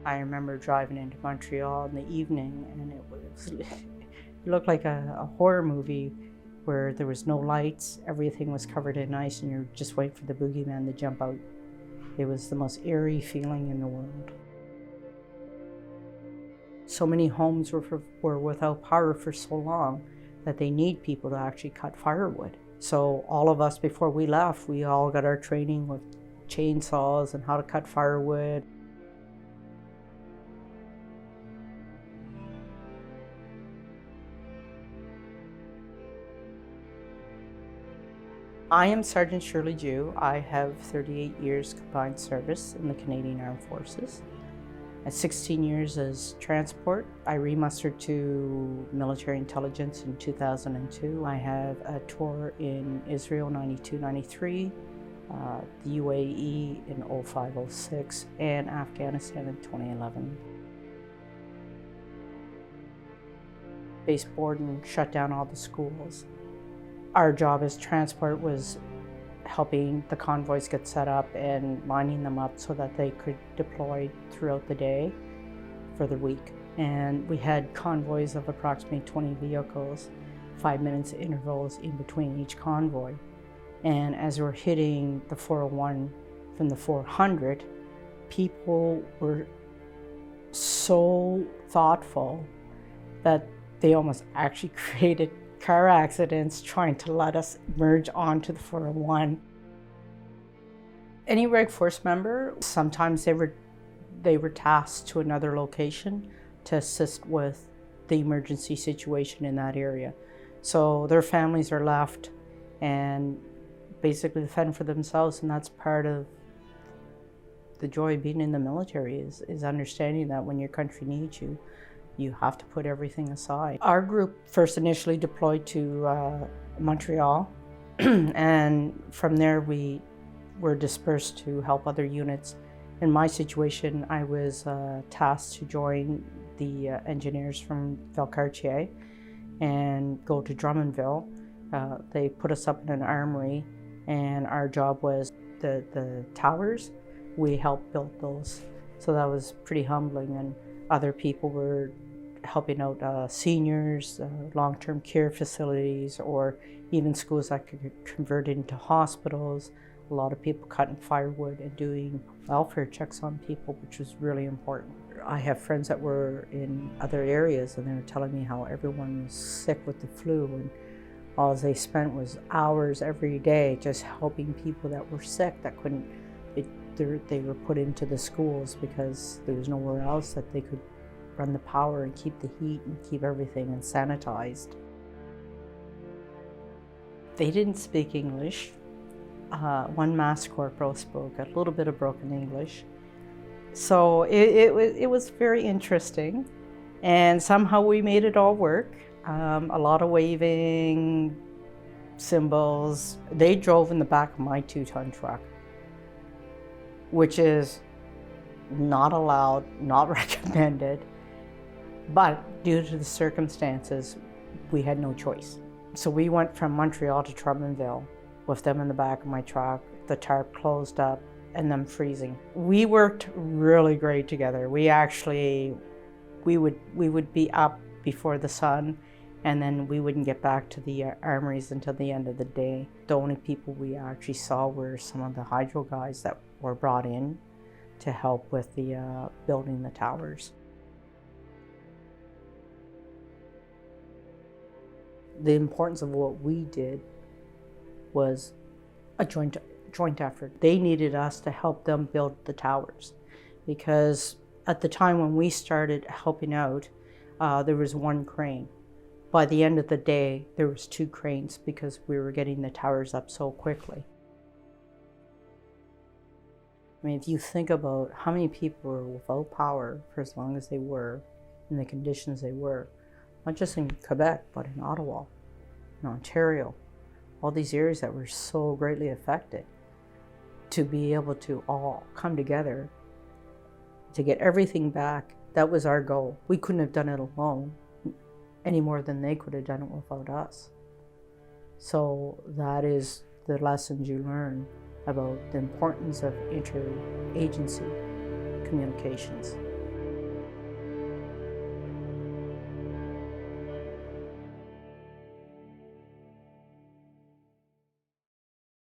I remember driving into Montreal in the evening, and it looked like a horror movie where there was no lights, everything was covered in ice, and you're just waiting for the boogeyman to jump out. It was the most eerie feeling in the world. So many homes were without power for so long that they need people to actually cut firewood. So all of us, before we left, we all got our training with chainsaws and how to cut firewood. I am Sgt Shirley Jew. I have 38 years combined service in the Canadian Armed Forces. At 16 years as transport, I remustered to military intelligence in 2002. I have a tour in Israel 92-93, the UAE in 05-06, and Afghanistan in 2011. Base board and shut down all the schools. Our job as transport was helping the convoys get set up and lining them up so that they could deploy throughout the day for the week. And we had convoys of approximately 20 vehicles, 5 minutes intervals in between each convoy. And as we're hitting the 401 from the 400, people were so thoughtful that they almost actually created car accidents trying to let us merge onto the 401. Any Reg Force member, sometimes they were tasked to another location to assist with the emergency situation in that area. So their families are left and basically fend for themselves, and that's part of the joy of being in the military is understanding that when your country needs you, you have to put everything aside. Our group first initially deployed to Montreal, and from there we were dispersed to help other units. In my situation, I was tasked to join the engineers from Valcartier and go to Drummondville. They put us up in an armory, and our job was the towers. We helped build those, so that was pretty humbling. And other people were helping out seniors, long-term care facilities, or even schools that could get converted into hospitals. A lot of people cutting firewood and doing welfare checks on people, which was really important. I have friends that were in other areas, and they were telling me how everyone was sick with the flu, and all they spent was hours every day just helping people that were sick that couldn't. They were put into the schools because there was nowhere else that they could run the power and keep the heat and keep everything and sanitized. They didn't speak English. One mass corporal spoke a little bit of broken English. So it was very interesting, and somehow we made it all work. A lot of waving, symbols. They drove in the back of my 2-ton truck, which is not allowed, not recommended. But due to the circumstances, we had no choice. So we went from Montreal to Drummondville with them in the back of my truck, the tarp closed up, and them freezing. We worked really great together. We would be up before the sun, and then we wouldn't get back to the armories until the end of the day. The only people we actually saw were some of the hydro guys that were brought in to help with the building the towers. The importance of what we did was a joint effort. They needed us to help them build the towers, because at the time when we started helping out, there was one crane. By the end of the day, there was 2 cranes because we were getting the towers up so quickly. I mean, if you think about how many people were without power for as long as they were, in the conditions they were, not just in Quebec, but in Ottawa, in Ontario, all these areas that were so greatly affected, to be able to all come together to get everything back, that was our goal. We couldn't have done it alone any more than they could have done it without us. So that is the lessons you learn about the importance of interagency communications.